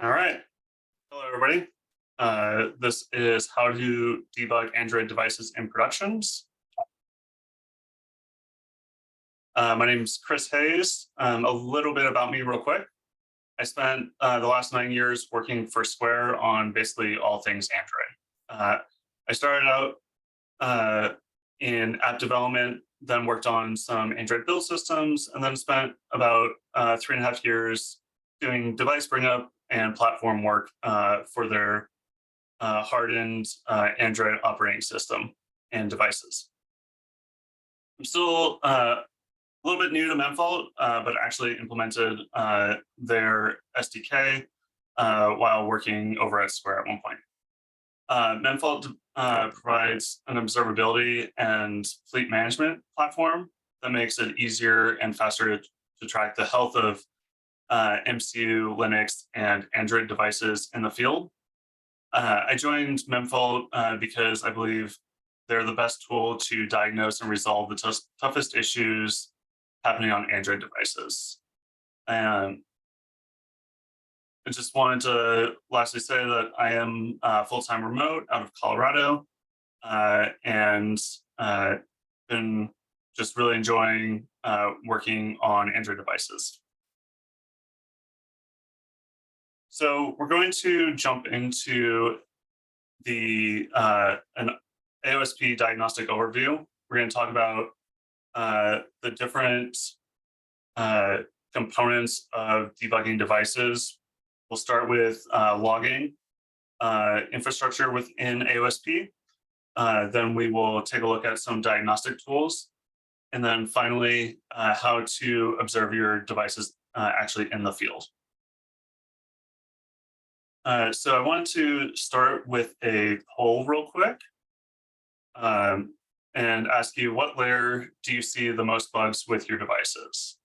All right. Hello, everybody. This is how to debug Android devices in productions. My name is Chris Hayes. A little bit about me real quick. I spent the last 9 years working for Square on basically all things Android. I started out in app development, then worked on some Android build systems, and then spent about 3.5 years doing device bring up and platform work for their hardened Android operating system and devices. I'm still a little bit new to Memfault, but actually implemented their SDK while working over at Square at one point. Memfault provides an observability and fleet management platform that makes it easier and faster to track the health of MCU, Linux, and Android devices in the field. I joined Memfault because I believe they're the best tool to diagnose and resolve the toughest issues happening on Android devices. And I just wanted to lastly say that I am full-time remote out of Colorado and been just really enjoying working on Android devices. So we're going to jump into an AOSP diagnostic overview. We're going to talk about the different components of debugging devices. We'll start with logging infrastructure within AOSP. Then we will take a look at some diagnostic tools. And then finally, how to observe your devices actually in the field. So I wanted to start with a poll real quick and ask you, what layer do you see the most bugs with your devices?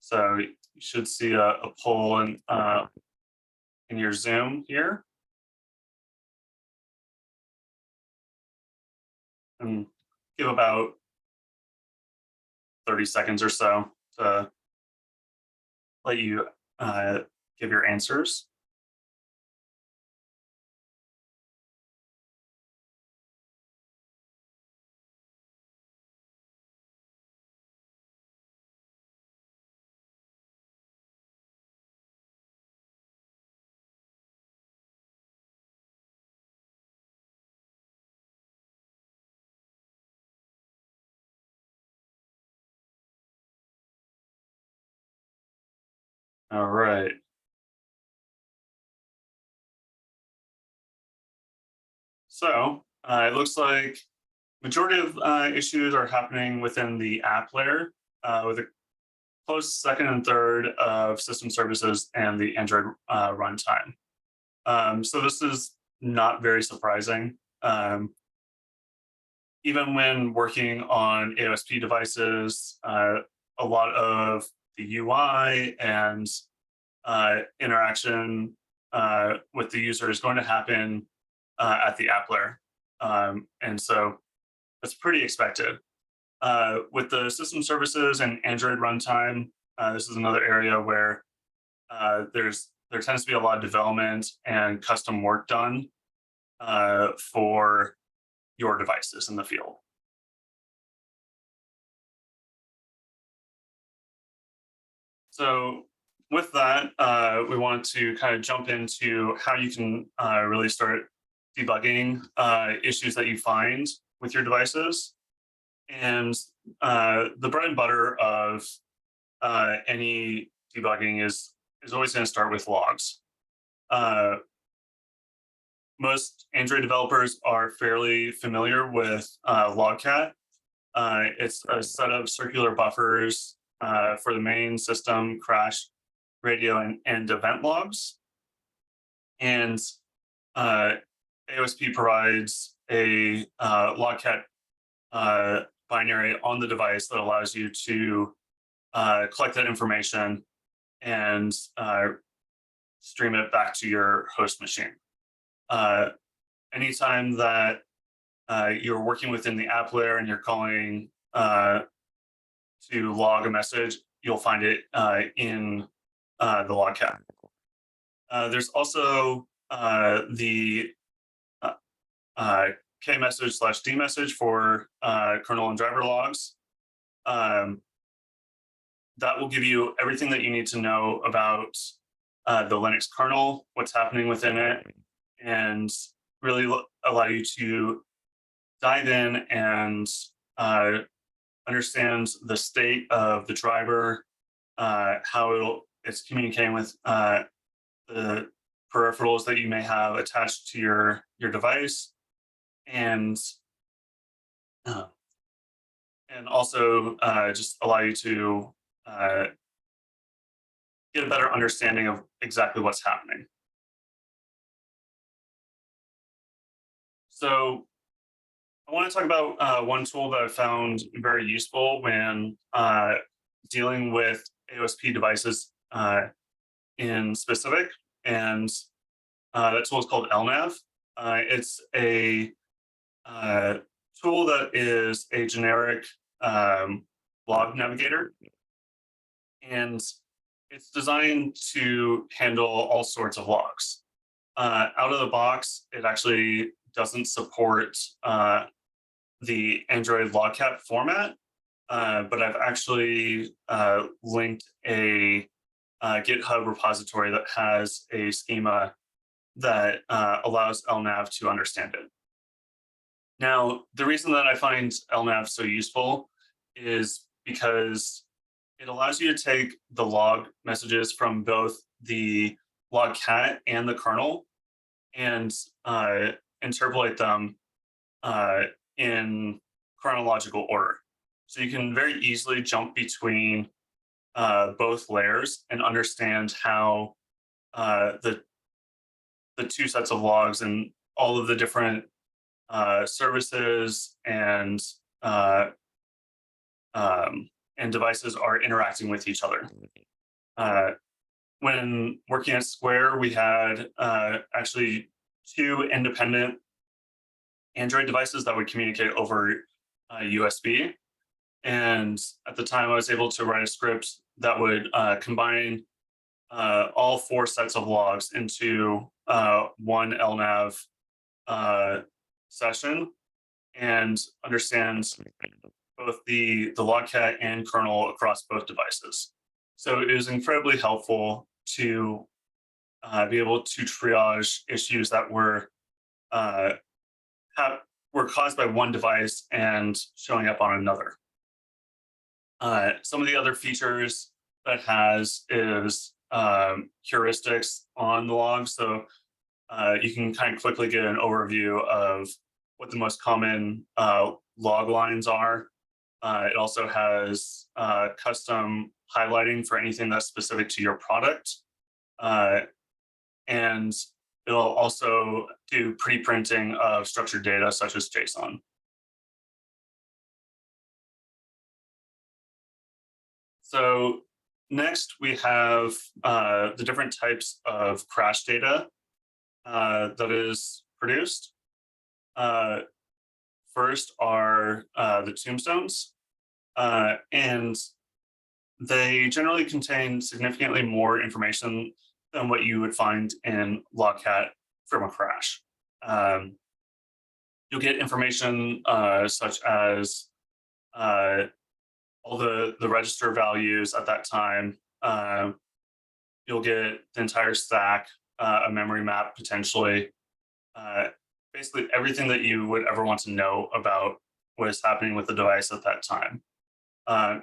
So you should see a poll in your Zoom here. And give about 30 seconds or so to let you give your answers. All right. So it looks like majority of issues are happening within the app layer with a close second and third of system services and the Android runtime. So this is not very surprising. Even when working on AOSP devices, a lot of the UI and interaction with the user is going to happen at the app layer. And so that's pretty expected. With the system services and Android runtime, this is another area where there tends to be a lot of development and custom work done for your devices in the field. So with that, we want to kind of jump into how you can really start debugging issues that you find with your devices. And the bread and butter of any debugging is always going to start with logs. Most Android developers are fairly familiar with Logcat. It's a set of circular buffers for the main system, crash, radio, and event logs. And AOSP provides a Logcat binary on the device that allows you to collect that information and stream it back to your host machine. Anytime that you're working within the app layer and you're calling to log a message, you'll find it in the Logcat. There's also the uh, uh, K message slash D message for kernel and driver logs. Um, that will give you everything that you need to know about the Linux kernel, what's happening within it, and really allow you to dive in and uh, understand the state of the driver, how it's communicating with the peripherals that you may have attached to your device, and uh, and also just allow you to uh, get a better understanding of exactly what's happening. So I want to talk about one tool that I found very useful when dealing with AOSP devices in specific, and that tool is called LNAV. It's a uh, tool that is a generic log navigator, and it's designed to handle all sorts of logs. Out of the box, it actually doesn't support the Android logcat format, but I've actually linked a GitHub repository that has a schema that allows LNAV to understand it. Now, the reason that I find LNAV so useful is because it allows you to take the log messages from both the logcat and the kernel and interpolate them uh, in chronological order. So you can very easily jump between both layers and understand how the two sets of logs and all of the different services uh, and devices are interacting with each other. Uh, when working at Square, we had actually two independent Android devices that would communicate over USB. And at the time, I was able to write a script that would combine all four sets of logs into one LNAV session and understand both the logcat and kernel across both devices. So it was incredibly helpful to be able to triage issues that uh, were caused by one device and showing up on another. Some of the other features that it has is heuristics on the log. So you can kind of quickly get an overview of what the most common log lines are. It also has custom highlighting for anything that's specific to your product. And it'll also do pre-printing of structured data such as JSON. So next we have the different types of crash data that is produced. First are the tombstones, and they generally contain significantly more information than what you would find in logcat from a crash. You'll get information such as all the register values at that time. You'll get the entire stack, a memory map potentially, uh, basically everything that you would ever want to know about what is happening with the device at that time.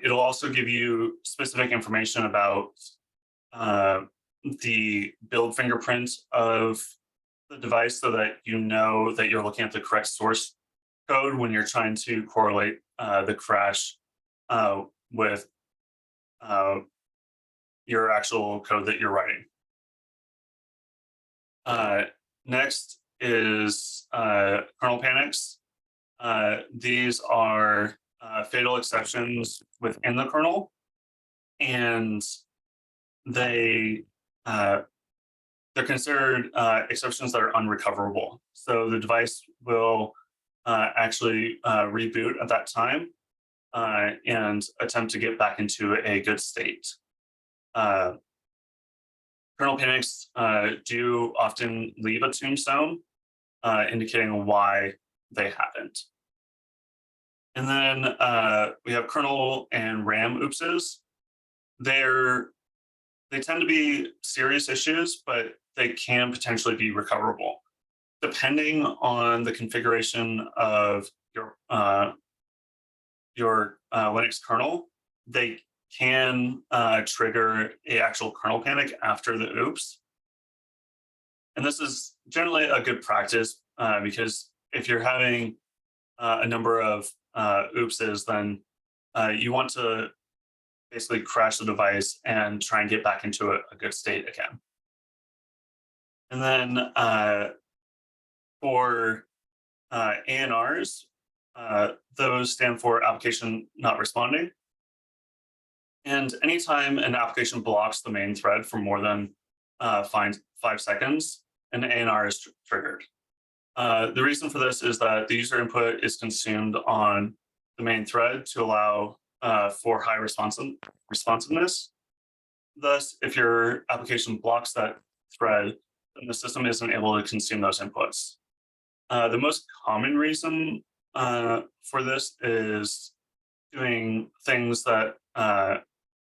It'll also give you specific information about uh, the build fingerprint of the device so that you know that you're looking at the correct source code when you're trying to correlate the crash with uh, your actual code that you're writing. Next is kernel panics. These are fatal exceptions within the kernel, and they they're considered exceptions that are unrecoverable. So the device will actually reboot at that time and attempt to get back into a good state. Kernel panics do often leave a tombstone, indicating why they happened. And then we have kernel and RAM oopses. They tend to be serious issues, but they can potentially be recoverable. Depending on the configuration of your Linux kernel, they can trigger a actual kernel panic after the oops. And this is generally a good practice because if you're having a number of oopses, then you want to basically crash the device and try and get back into a good state again. And then for ANRs, those stand for application not responding. And anytime an application blocks the main thread for more than 5 seconds, an ANR is triggered. The reason for this is that the user input is consumed on the main thread to allow for high responsiveness. Thus, if your application blocks that thread, then the system isn't able to consume those inputs. The most common reason for this is doing things that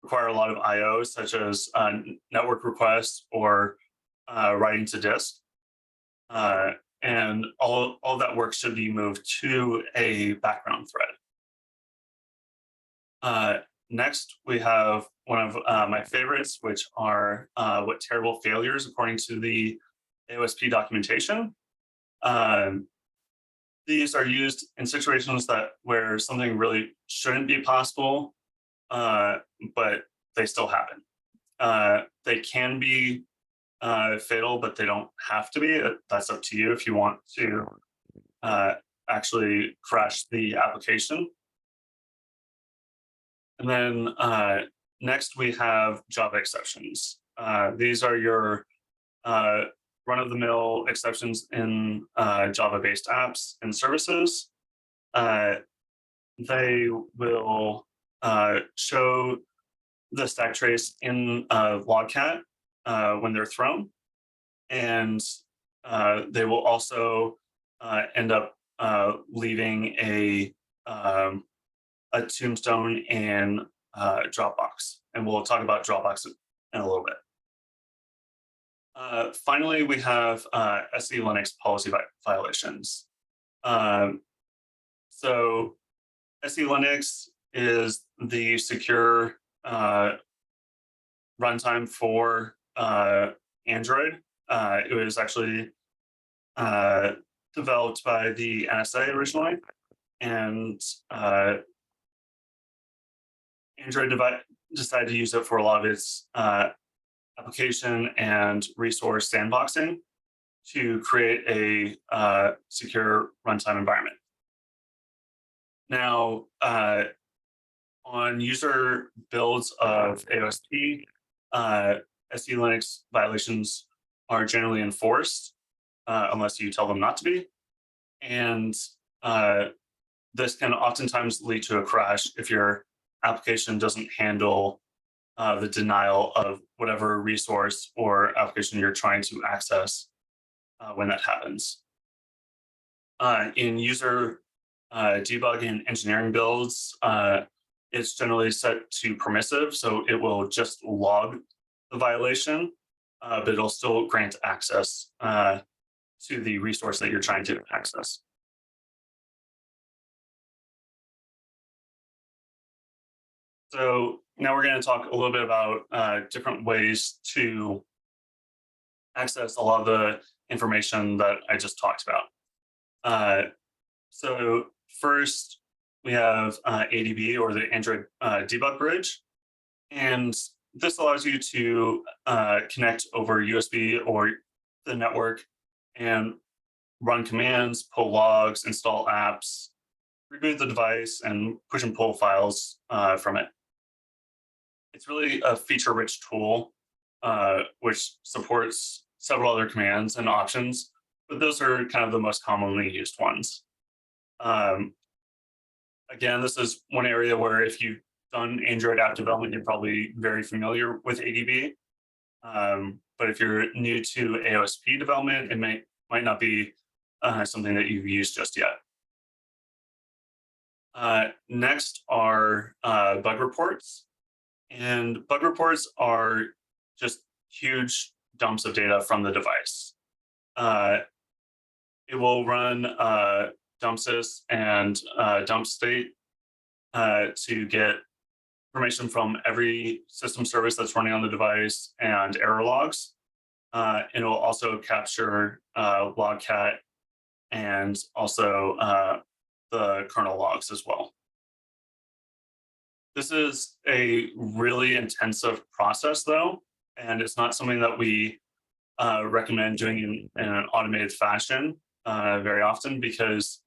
require a lot of I/O, such as network requests or writing to disk. And all that work should be moved to a background thread. Next, we have one of my favorites, which are what terrible failures, according to the AOSP documentation. These are used in situations where something really shouldn't be possible, but they still happen. They can be fatal, but they don't have to be. That's up to you if you want to actually crash the application. And then next we have Java exceptions. These are your run-of-the-mill exceptions in Java-based apps and services. They will show the stack trace in logcat when they're thrown, and they will also end up leaving a tombstone in Dropbox, and we'll talk about Dropbox in a little bit. Finally, we have SE Linux policy violations. So SE Linux is the secure runtime for Android. It was actually developed by the NSA originally, and Android decided to use it for a lot of its application and resource sandboxing to create a secure runtime environment. Now, on user builds of AOSP, SE Linux violations are generally enforced unless you tell them not to be. And this can oftentimes lead to a crash if your application doesn't handle the denial of whatever resource or application you're trying to access when that happens. In user debug and engineering builds, it's generally set to permissive, so it will just log the violation, but it'll still grant access to the resource that you're trying to access. So now we're going to talk a little bit about different ways to access a lot of the information that I just talked about. So first, we have ADB, or the Android Debug Bridge. And this allows you to connect over USB or the network and run commands, pull logs, install apps, reboot the device, and push and pull files from it. It's really a feature-rich tool, which supports several other commands and options, but those are kind of the most commonly used ones. Again, this is one area where if you've done Android app development, you're probably very familiar with ADB. but if you're new to AOSP development, it might not be something that you've used just yet. Next are bug reports. And bug reports are just huge dumps of data from the device. It will run dumpsys and dump state to get information from every system service that's running on the device and error logs. And it will also capture logcat and also the kernel logs as well. This is a really intensive process, though, and it's not something that we recommend doing in an automated fashion very often, because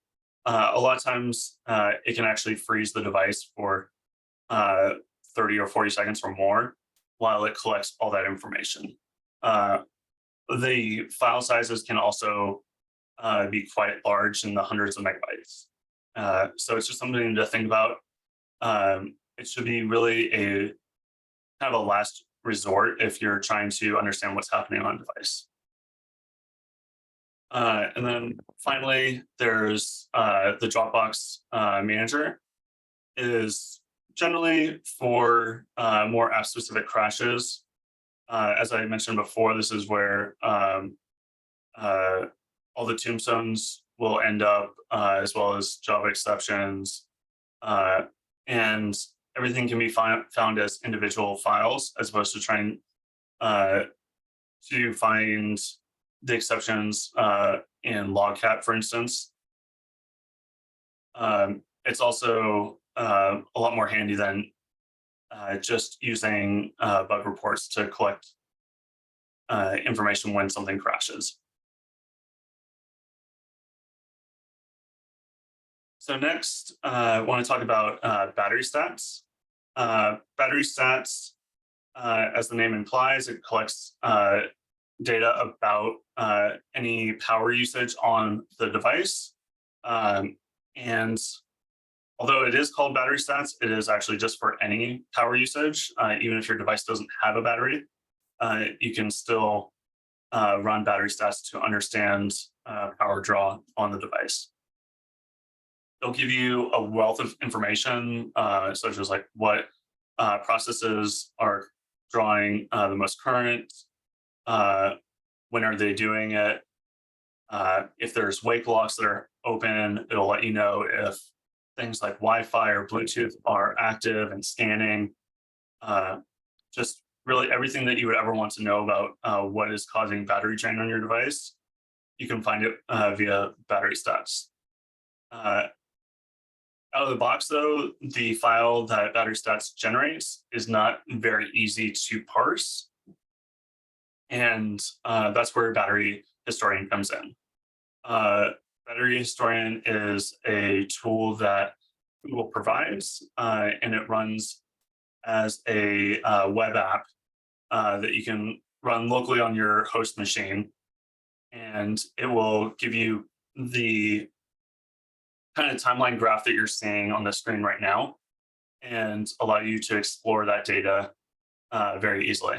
a lot of times it can actually freeze the device for 30 or 40 seconds or more while it collects all that information. The file sizes can also be quite large, in the hundreds of megabytes. So it's just something to think about. It should be really a kind of a last resort if you're trying to understand what's happening on a device. And then finally, there's the Dropbox manager. It is generally for more app-specific crashes. As I mentioned before, this is where all the tombstones will end up, as well as Java exceptions. And everything can be found as individual files, as opposed to trying to find the exceptions in logcat, for instance. It's also a lot more handy than just using bug reports to collect information when something crashes. So next, I want to talk about battery stats. Battery stats, as the name implies, it collects data about any power usage on the device. And although it is called battery stats, it is actually just for any power usage. Even if your device doesn't have a battery, you can still run battery stats to understand power draw on the device. It'll give you a wealth of information, such as like what processes are drawing the most current, when are they doing it. If there's wake locks that are open, it'll let you know if things like Wi-Fi or Bluetooth are active and scanning. Just really everything that you would ever want to know about what is causing battery drain on your device, you can find it via battery stats. Out of the box, though, the file that battery stats generates is not very easy to parse. And that's where Battery Historian comes in. Battery Historian is a tool that Google provides, and it runs as a web app that you can run locally on your host machine. And it will give you the kind of timeline graph that you're seeing on the screen right now, and allow you to explore that data very easily.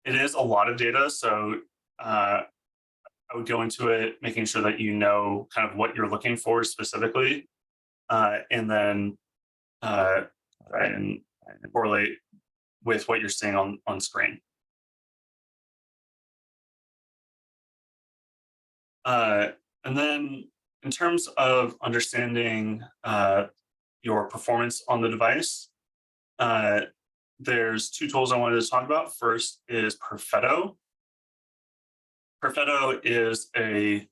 It is a lot of data, so I would go into it making sure that you know kind of what you're looking for specifically, and then and correlate with what you're seeing on screen. And then in terms of understanding your performance on the device, there's two tools I wanted to talk about. First is Perfetto. Perfetto is a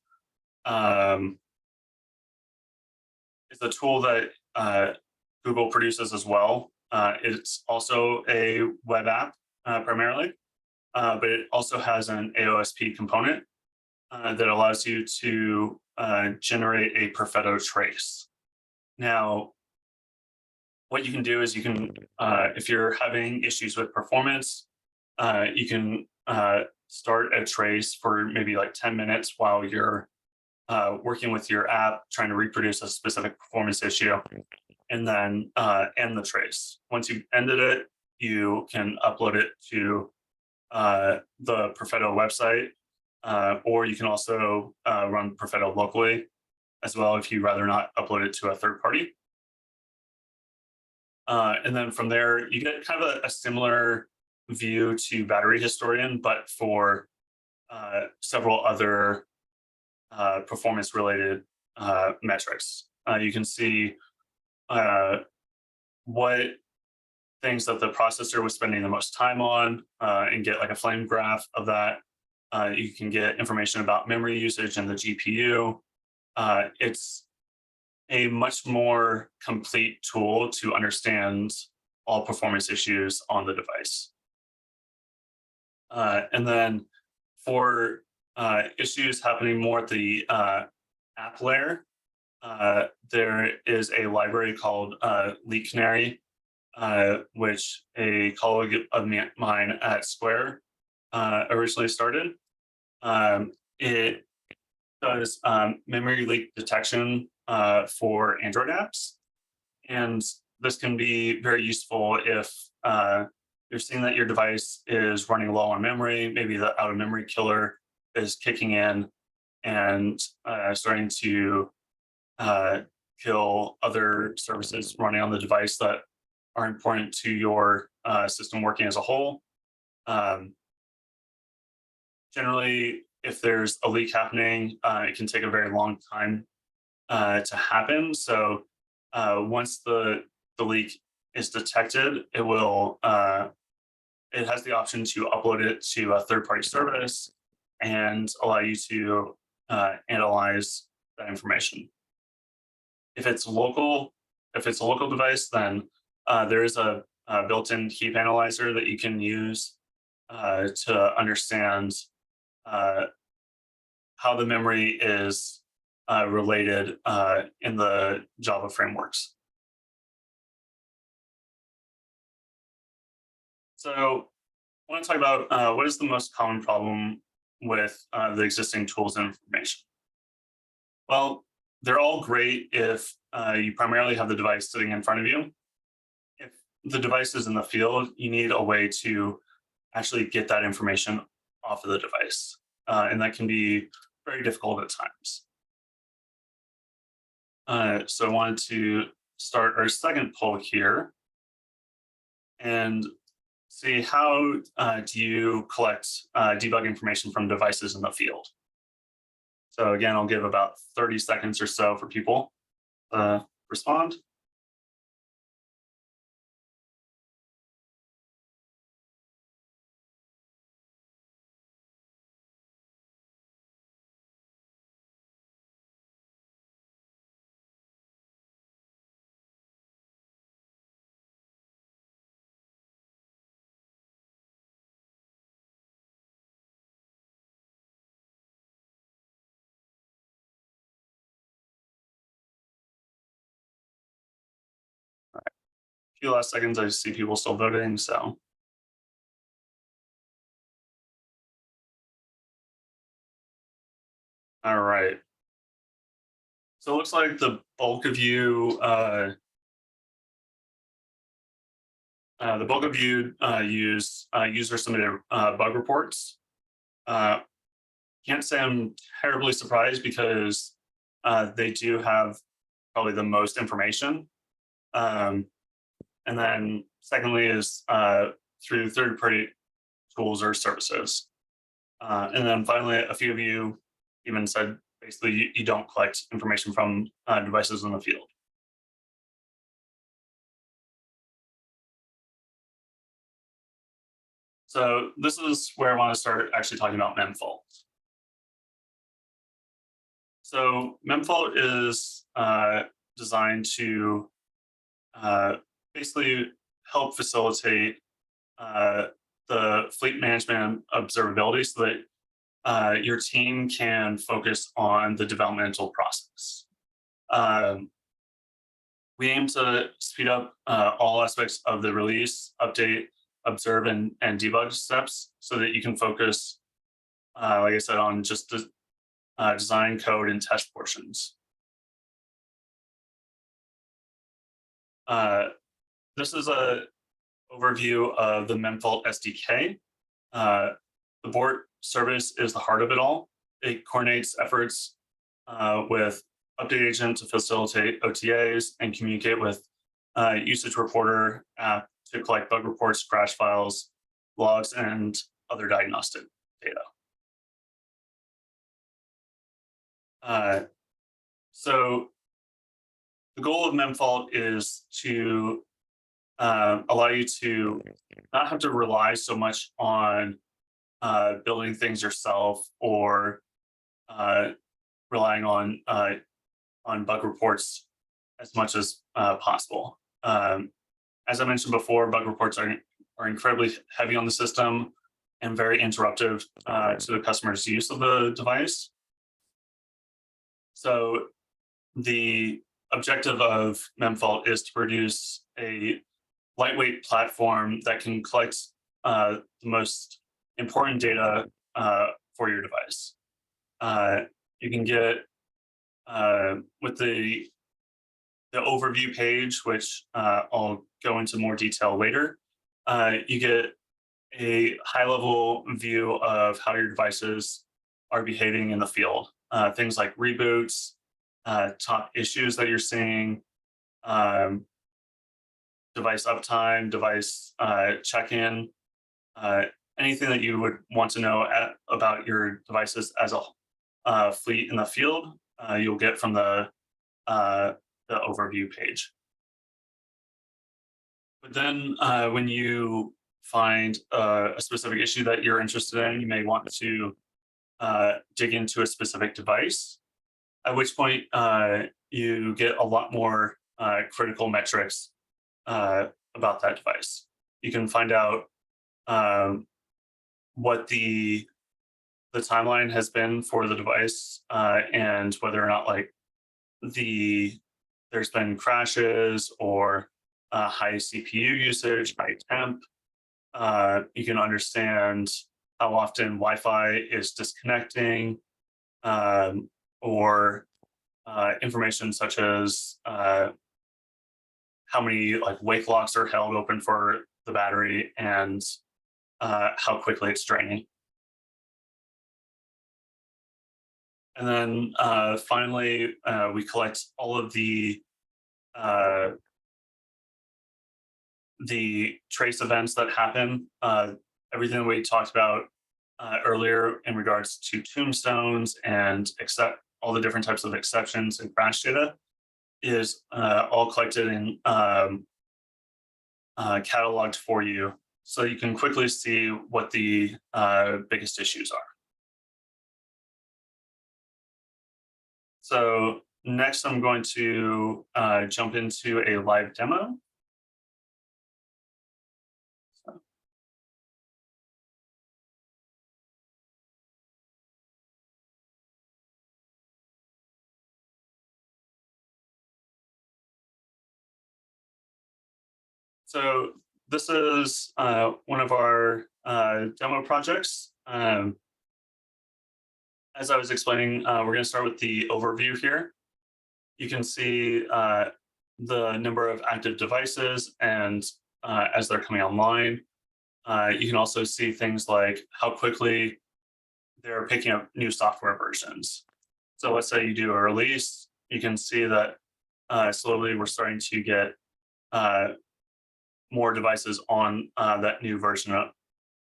tool that Google produces as well. It's also a web app primarily, but it also has an AOSP component that allows you to generate a Perfetto trace. Now, what you can do is you can, if you're having issues with performance, you can start a trace for maybe like 10 minutes while you're working with your app, trying to reproduce a specific performance issue, and then end the trace. Once you've ended it, you can upload it to the Perfetto website, or you can also run Perfetto locally as well if you'd rather not upload it to a third party. And then from there, you get kind of a similar view to Battery Historian, but for several other performance related metrics. You can see what things that the processor was spending the most time on and get like a flame graph of that. You can get information about memory usage and the GPU. It's a much more complete tool to understand all performance issues on the device. And then for issues happening more at the app layer, there is a library called Leak Canary, which a colleague of mine at Square originally started. It does memory leak detection for Android apps. And this can be very useful if you're seeing that your device is running low on memory, maybe the out of memory killer is kicking in and starting to kill other services running on the device that are important to your system working as a whole. Generally, if there's a leak happening, it can take a very long time to happen. So once the leak is detected, it has the option to upload it to a third-party service and allow you to analyze that information. If it's a local device, then there is a built-in heap analyzer that you can use to understand how the memory is related in the Java frameworks. So I want to talk about what is the most common problem with the existing tools and information. Well, they're all great if you primarily have the device sitting in front of you. If the device is in the field, you need a way to actually get that information off of the device. And that can be very difficult at times. So I wanted to start our second poll here and see how do you collect debug information from devices in the field. So again, I'll give about 30 seconds or so for people to respond. A few last seconds, I see people still voting, so. All right. So it looks like the bulk of you, use user submitted bug reports. Can't say I'm terribly surprised because they do have probably the most information. And then secondly is through third-party tools or services. And then finally, a few of you even said basically you don't collect information from devices in the field. So this is where I want to start actually talking about memfault. So memfault is designed to basically help facilitate the fleet management observability so that your team can focus on the developmental process. We aim to speed up all aspects of the release, update, observe, and debug steps so that you can focus, like I said, on just the design, code, and test portions. This is an overview of the memfault SDK. The board service is the heart of it all. It coordinates efforts with Update Agent to facilitate OTAs and communicate with Usage Reporter app to collect bug reports, crash files, logs, and other diagnostic data. So the goal of Memfault is to allow you to not have to rely so much on building things yourself or relying on bug reports as much as possible. As I mentioned before, bug reports are incredibly heavy on the system and very interruptive to the customer's use of the device. So the objective of Memfault is to produce a lightweight platform that can collect the most important data for your device. You can get with the overview page, which I'll go into more detail later. You get a high-level view of how your devices are behaving in the field. Things like reboots, top issues that you're seeing, device uptime, device check-in, anything that you would want to know about your devices as a fleet in the field, you'll get from the overview page. But then when you find a specific issue that you're interested in, you may want to dig into a specific device, at which point you get a lot more critical metrics about that device. You can find out what the timeline has been for the device and whether or not there's been crashes or high CPU usage, high temp. You can understand how often Wi-Fi is disconnecting, or information such as how many wake locks are held open for the battery and how quickly it's draining. And then finally, we collect all of the trace events that happen, everything we talked about earlier in regards to tombstones and all the different types of exceptions and crash data is all collected and cataloged for you, so you can quickly see what the biggest issues are. So next, I'm going to jump into a live demo. So this is one of our demo projects. As I was explaining, we're going to start with the overview here. You can see the number of active devices and as they're coming online. You can also see things like how quickly they're picking up new software versions. So let's say you do a release, you can see that slowly we're starting to get more devices on that new version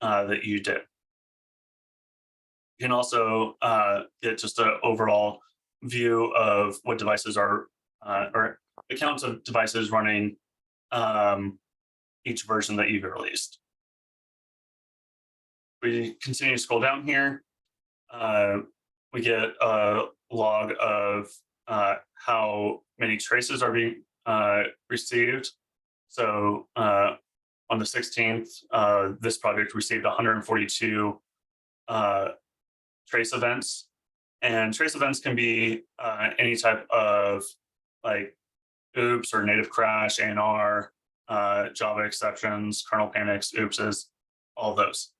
that you did. You can also get just an overall view of what devices are, or the counts of devices running each version that you've released. We continue to scroll down here. We get a log of how many traces are being received. So on the 16th, this project received 142 trace events. And trace events can be any type of oops or native crash, ANR, Java exceptions, kernel panics, oopses, all those.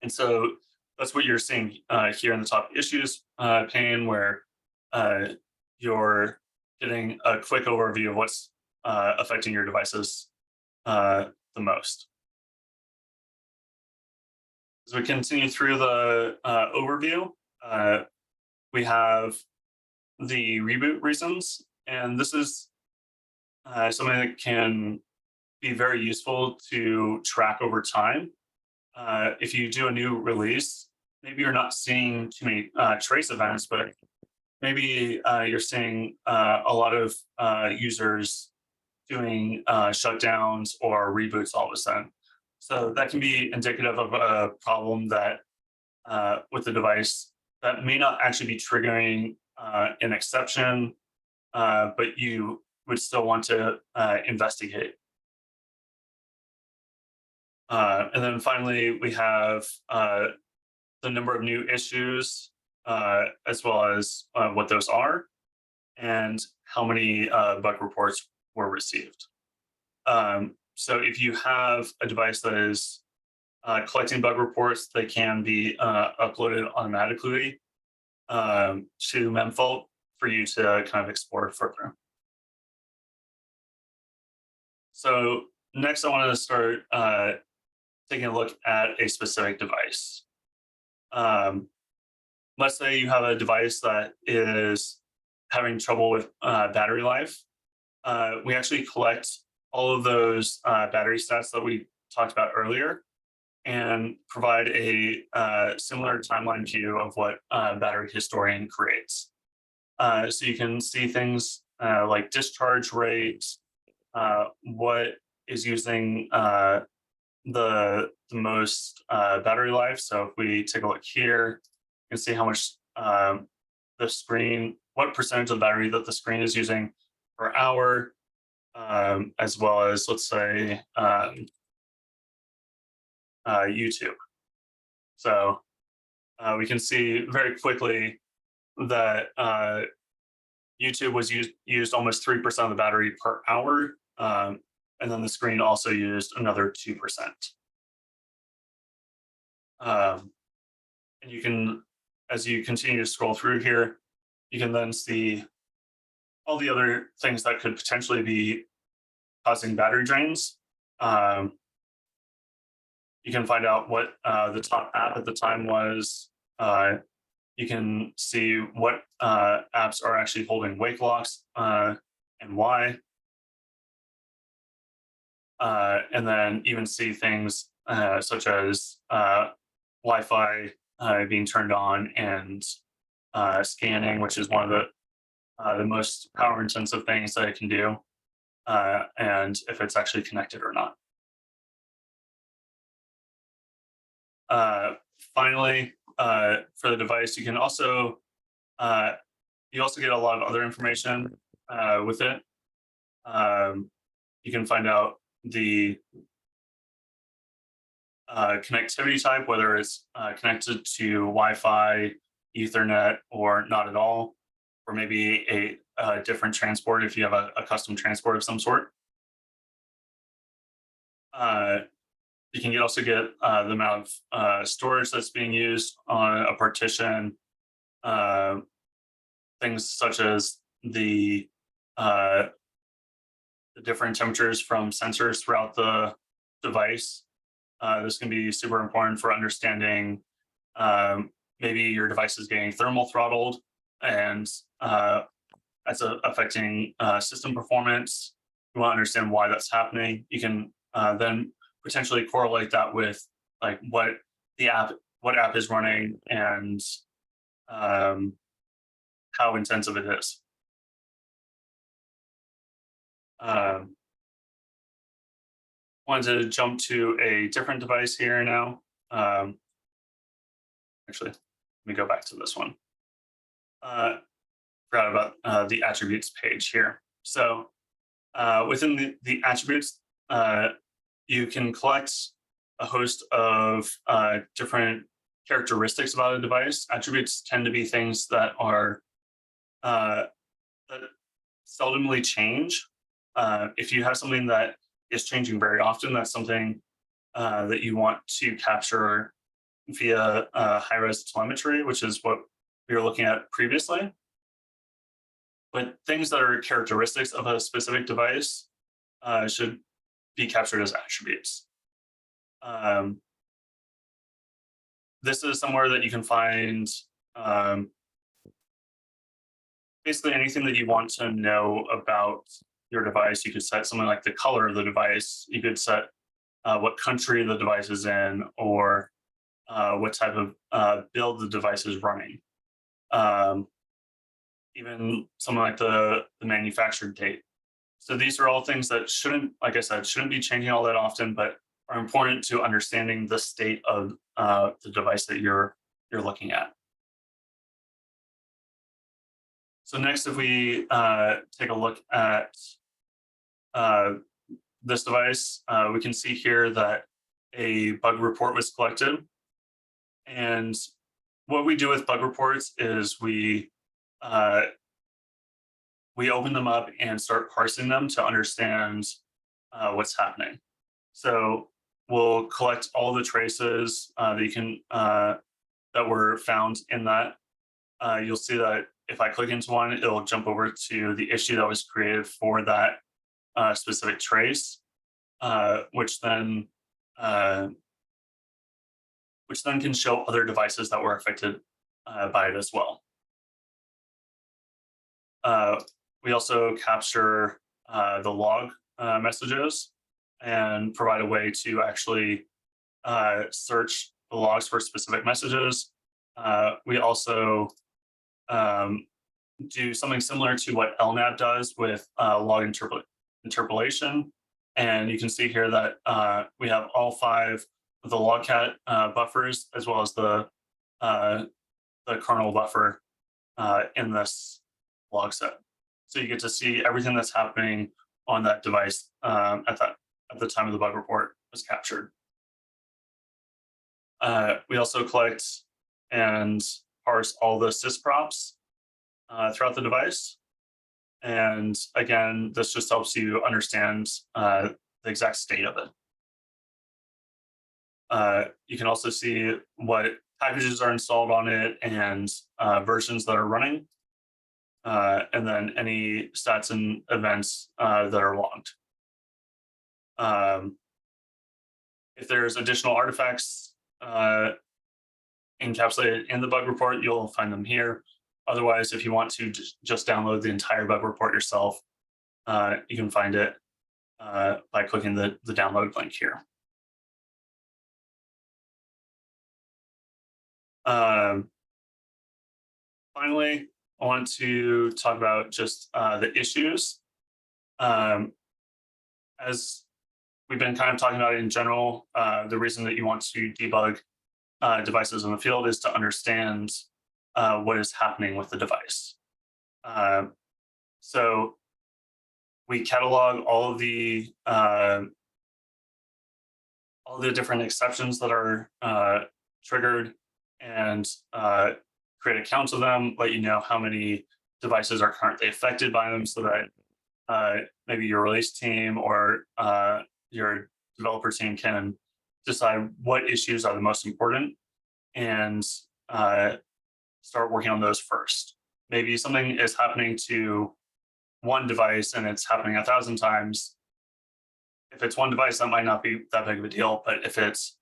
And so that's what you're seeing here in the top issues pane, where you're getting a quick overview of what's affecting your devices the most. As we continue through the overview, we have the reboot reasons, and this is something that can be very useful to track over time. If you do a new release, maybe you're not seeing too many trace events, but maybe you're seeing a lot of users doing shutdowns or reboots all of a sudden. So that can be indicative of a problem that with the device that may not actually be triggering an exception, but you would still want to investigate. And then finally, we have the number of new issues, as well as what those are, and how many bug reports were received. So if you have a device that is collecting bug reports, they can be uploaded automatically to Memfault for you to kind of explore further. So next, I want to start taking a look at a specific device. Let's say you have a device that is having trouble with battery life. We actually collect all of those battery stats that we talked about earlier and provide a similar timeline view of what Battery Historian creates. So you can see things like discharge rates, what is using the most battery life. So if we take a look here, you can see how much the screen, what percentage of the battery that the screen is using per hour, as well as, let's say, YouTube. So we can see very quickly that YouTube was used almost 3% of the battery per hour, and then the screen also used another 2%. And you can, as you continue to scroll through here, you can then see all the other things that could potentially be causing battery drains. You can find out what the top app at the time was. You can see what apps are actually holding wake locks and why. And then even see things such as Wi-Fi being turned on and scanning, which is one of the most power intensive things that it can do, and if it's actually connected or not. Finally, for the device, you can also you also get a lot of other information with it. You can find out the connectivity type, whether it's connected to Wi-Fi, Ethernet, or not at all, or maybe a different transport if you have a custom transport of some sort. You can also get the amount of storage that's being used on a partition, things such as the different temperatures from sensors throughout the device. This can be super important for understanding maybe your device is getting thermal throttled and that's affecting system performance. You want to understand why that's happening. You can then potentially correlate that with like what app is running and how intensive it is. Wanted to jump to a different device here now. Actually, let me go back to this one. Forgot about the attributes page here. So within the attributes, you can collect a host of different characteristics about a device. Attributes tend to be things that are that seldomly change. If you have something that is changing very often, that's something that you want to capture via high-res telemetry, which is what we were looking at previously. But things that are characteristics of a specific device should be captured as attributes. this is somewhere that you can find um, basically anything that you want to know about your device. You could set something like the color of the device. You could set what country the device is in, or what type of build the device is running. Um, Even something like the manufactured date. So these are all things that shouldn't, like I said, shouldn't be changing all that often, but are important to understanding the state of the device that you're looking at. So next, if we take a look at uh, this device, we can see here that a bug report was collected. And what we do with bug reports is uh, we open them up and start parsing them to understand what's happening. So we'll collect all the traces that you can that were found in that. You'll see that if I click into one, it'll jump over to the issue that was created for that specific trace, which then uh, can show other devices that were affected by it as well. Uh, we also capture the log messages and provide a way to actually search the logs for specific messages. We also do something similar to what LNAV does with log interpolation. And you can see here that we have all 5 of the logcat buffers, as well as the kernel buffer in this log set. So you get to see everything that's happening on that device at the time of the bug report was captured. We also collect and parse all the sysprops throughout the device. And again, this just helps you understand the exact state of it. You can also see what packages are installed on it and versions that are running, and then any stats and events that are logged. If there's additional artifacts encapsulated in the bug report, you'll find them here. Otherwise, if you want to just download the entire bug report yourself, you can find it by clicking the download link here. Finally, I want to talk about just the issues. As we've been kind of talking about in general, the reason that you want to debug devices in the field is to understand what is happening with the device. So we catalog all the different exceptions that are triggered, and create a count of them, let you know how many devices are currently affected by them, so that maybe your release team or your developer team can decide what issues are the most important and start working on those first. Maybe something is happening to one device and it's happening 1,000 times. If it's one device, that might not be that big of a deal. But if it's,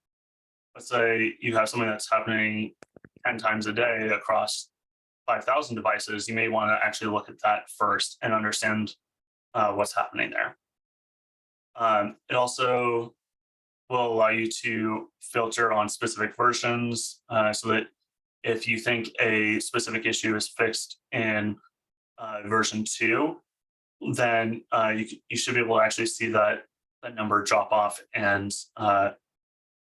let's say you have something that's happening 10 times a day across 5,000 devices, you may want to actually look at that first and understand what's happening there. It also will allow you to filter on specific versions, so that if you think a specific issue is fixed in version 2, then you should be able to actually see that number drop off, and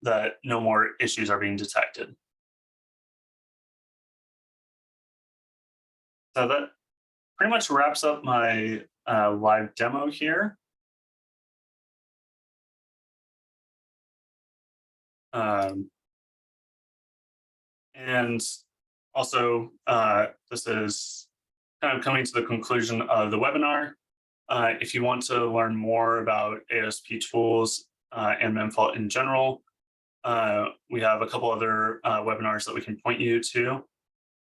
that no more issues are being detected. So that pretty much wraps up my live demo here. And also, this is kind of coming to the conclusion of the webinar. If you want to learn more about ASP tools and Memfault in general, we have a couple other webinars that we can point you to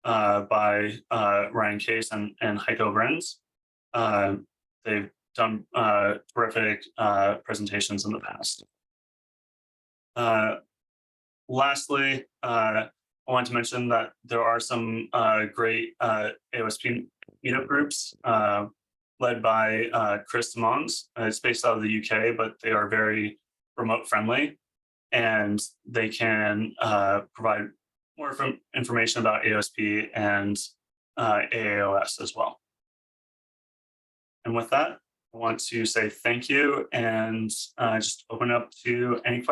by Ryan Case and Heiko Brenz. They've done terrific presentations in the past. Lastly, I want to mention that there are some great AOSP meetup groups led by Chris Mons. It's based out of the UK, but they are very remote friendly, and they can provide more information about AOSP and AAOS as well. And with that, I want to say thank you and just open up to any questions.